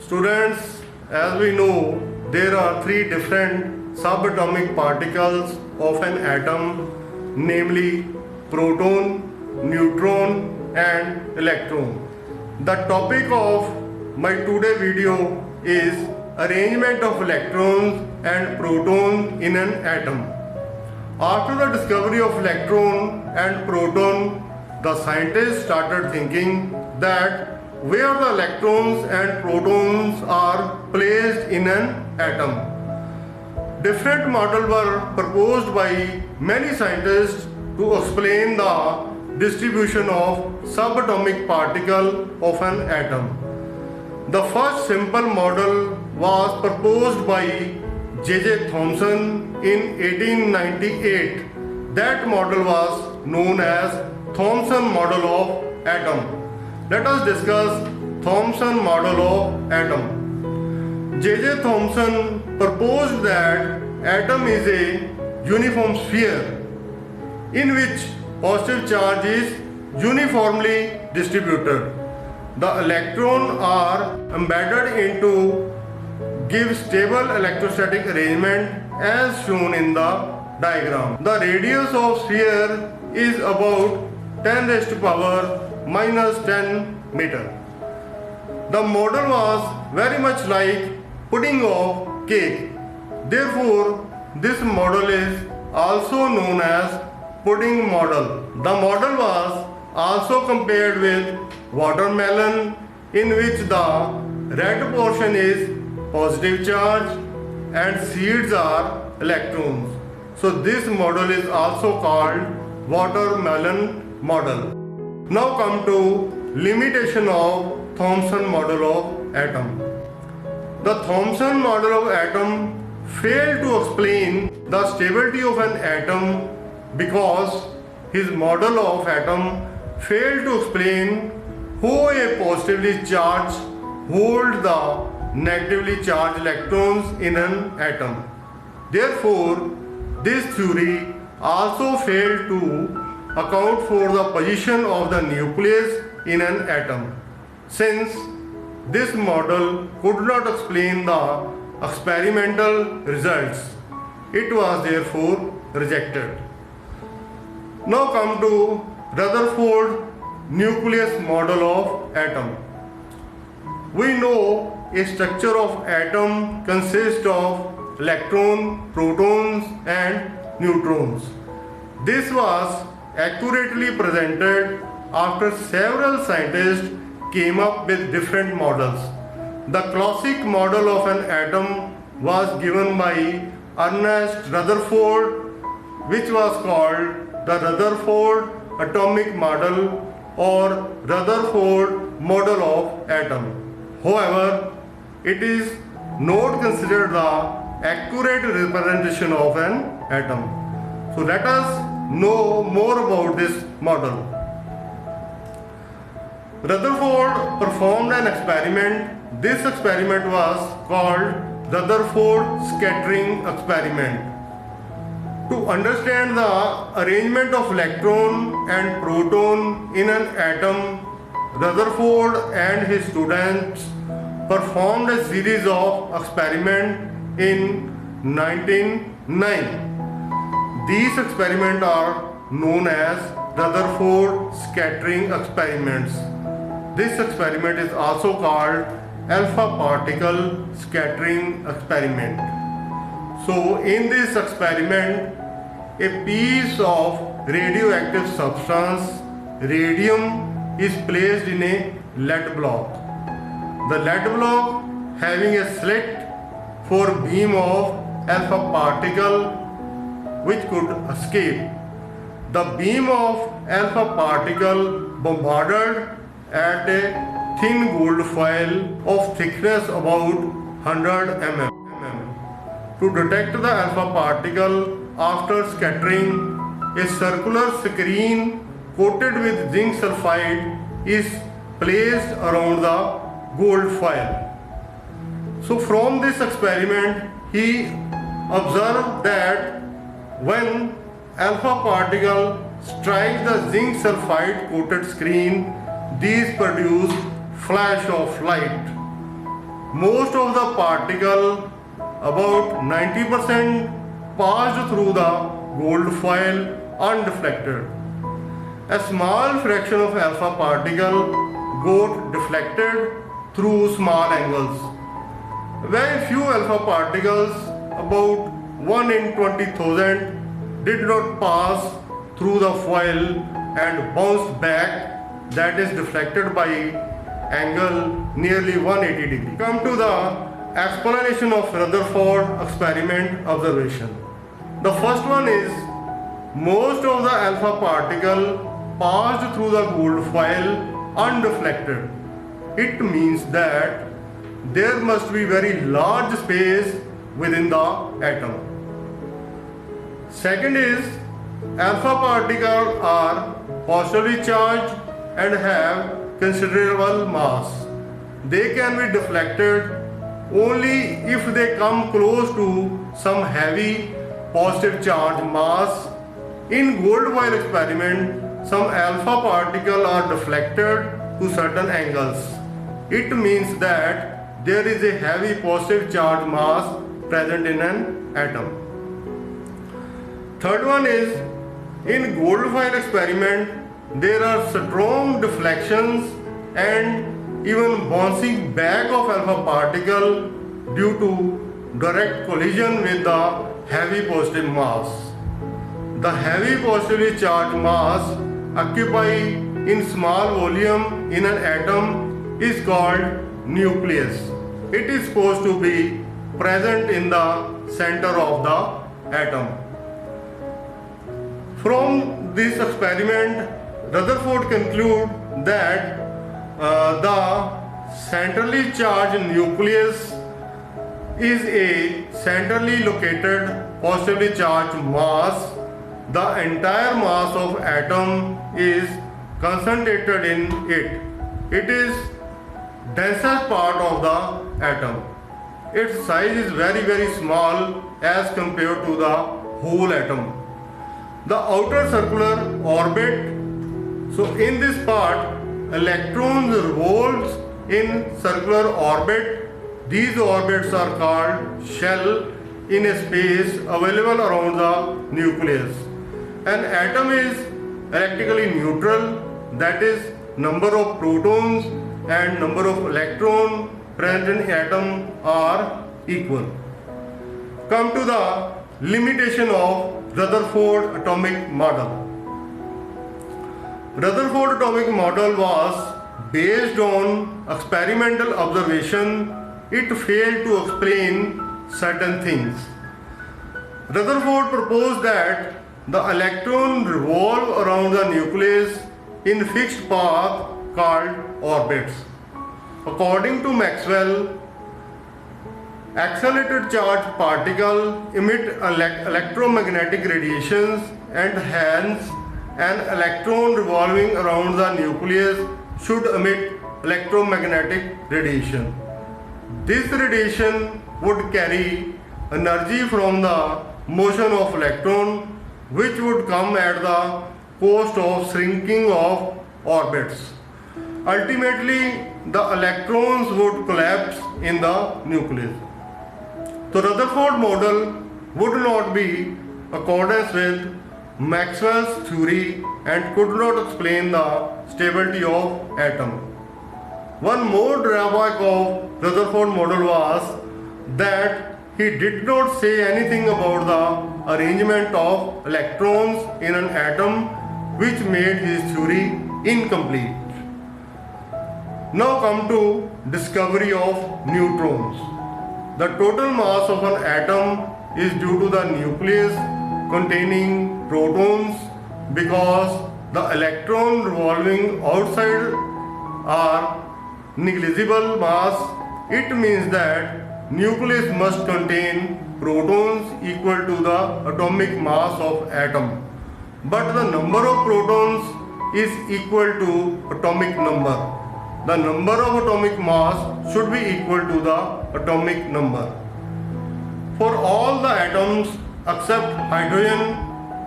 Students, as we know, there are three different subatomic particles of an atom, namely proton, neutron and electron. The topic of my today video is arrangement of electrons and protons in an atom. After the discovery of electron and proton, the scientists started thinking that where the electrons and protons are placed in an atom. Different models were proposed by many scientists to explain the distribution of subatomic particle of an atom. The first simple model was proposed by J.J. Thomson in 1898. That model was known as Thomson model of atom. Let us discuss Thomson model of atom. J.J. Thomson proposed that atom is a uniform sphere in which positive charge is uniformly distributed. The electrons are embedded into give stable electrostatic arrangement as shown in the diagram. The radius of sphere is about 10 raised to power minus 10 meter. The model was very much like pudding of cake. Therefore, this model is also known as pudding model. The model was also compared with watermelon, in which the red portion is positive charge and seeds are electrons. So this model is also called watermelon model. Now come to limitation of Thomson model of atom. The Thomson model of atom failed to explain the stability of an atom because his model of atom failed to explain how a positively charged holds the negatively charged electrons in an atom. Therefore, this theory also failed to account for the position of the nucleus in an atom, since this model could not explain the experimental results. It was therefore rejected. Now come to Rutherford nucleus model of atom. We know a structure of atom consists of electrons, protons and neutrons. This was accurately presented after several scientists came up with different models. The classic model of an atom was given by Ernest Rutherford, which was called the Rutherford atomic model or Rutherford model of atom. However, it is not considered the accurate representation of an atom. So let us know more about this model. Rutherford performed an experiment. This experiment was called Rutherford scattering experiment. To understand the arrangement of electron and proton in an atom, Rutherford and his students performed a series of experiments in 1909. These experiments are known as Rutherford scattering experiments. This experiment is also called alpha particle scattering experiment. So in this experiment, a piece of radioactive substance, radium, is placed in a lead block. The lead block having a slit for beam of alpha particle which could escape. The beam of alpha particle bombarded at a thin gold foil of thickness about 100 mm. To detect the alpha particle after scattering, a circular screen coated with zinc sulfide is placed around the gold foil. So from this experiment, he observed that when alpha particle strike the zinc sulfide coated screen, these produce flash of light. most of the particle, about 90%, passed through the gold foil undeflected. A small fraction of alpha particle got deflected through small angles. Very few alpha particles, about 1 in 20,000, did not pass through the foil and bounced back, that is deflected by angle nearly 180 degree. Come to the explanation of Rutherford experiment observation. The first one is most of the alpha particle passed through the gold foil undeflected. It means that there must be very large space within the atom. Second is alpha particles are positively charged and have considerable mass. They can be deflected only if they come close to some heavy positive charge mass. In gold foil experiment, some alpha particles are deflected to certain angles. It means that there is a heavy positive charge mass present in an atom. Third one is, in gold foil experiment, there are strong deflections and even bouncing back of alpha particle due to direct collision with the heavy positive mass. The heavy positively charged mass occupied in small volume in an atom is called nucleus. It is supposed to be present in the center of the atom. From this experiment, Rutherford concluded that the centrally charged nucleus is a centrally located positively charged mass. The entire mass of atom is concentrated in it. It is densest part of the atom. Its size is very small as compared to the whole atom. The outer circular orbit, so in this part, electrons revolves in circular orbit. These orbits are called shell in a space available around the nucleus. An atom is electrically neutral, that is, number of protons and number of electrons present in atom are equal. Come to the limitation of Rutherford atomic model. Rutherford atomic model was based on experimental observation. It failed to explain certain things. Rutherford proposed that the electron revolve around the nucleus in fixed path called orbits. According to Maxwell, accelerated charged particles emit electromagnetic radiations and hence an electron revolving around the nucleus should emit electromagnetic radiation. This radiation would carry energy from the motion of electron, which would come at the cost of shrinking of orbits. Ultimately, the electrons would collapse in the nucleus. The Rutherford model would not be accordance with Maxwell's theory and could not explain the stability of atom. One more drawback of Rutherford model was that he did not say anything about the arrangement of electrons in an atom, which made his theory incomplete. Now come to discovery of neutrons. The total mass of an atom is due to the nucleus containing protons because the electron revolving outside are negligible mass. It means that nucleus must contain protons equal to the atomic mass of atom. But the number of protons is equal to atomic number. The number of atomic mass should be equal to the atomic number. For all the atoms except hydrogen,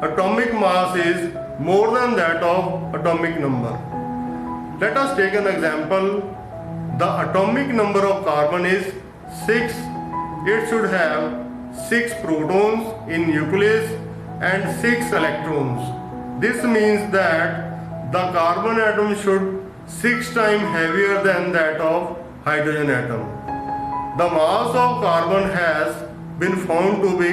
atomic mass is more than that of atomic number. Let us take an example. the atomic number of carbon is 6. It should have 6 protons in nucleus and 6 electrons. This means that the carbon atom should 6 times heavier than that of hydrogen atom. The mass of carbon has been found to be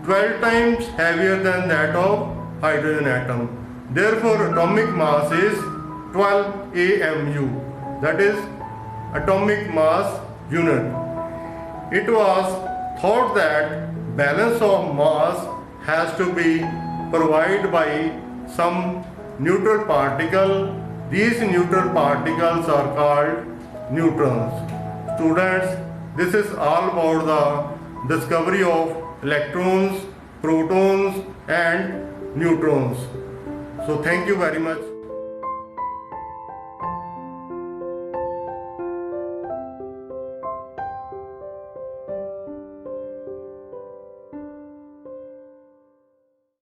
12 times heavier than that of hydrogen atom. Therefore, atomic mass is 12 AMU, that is atomic mass unit. It was thought that balance of mass has to be provided by some neutral particle. These neutral particles are called neutrons. Students, this is all about the discovery of electrons, protons and neutrons. So thank you very much.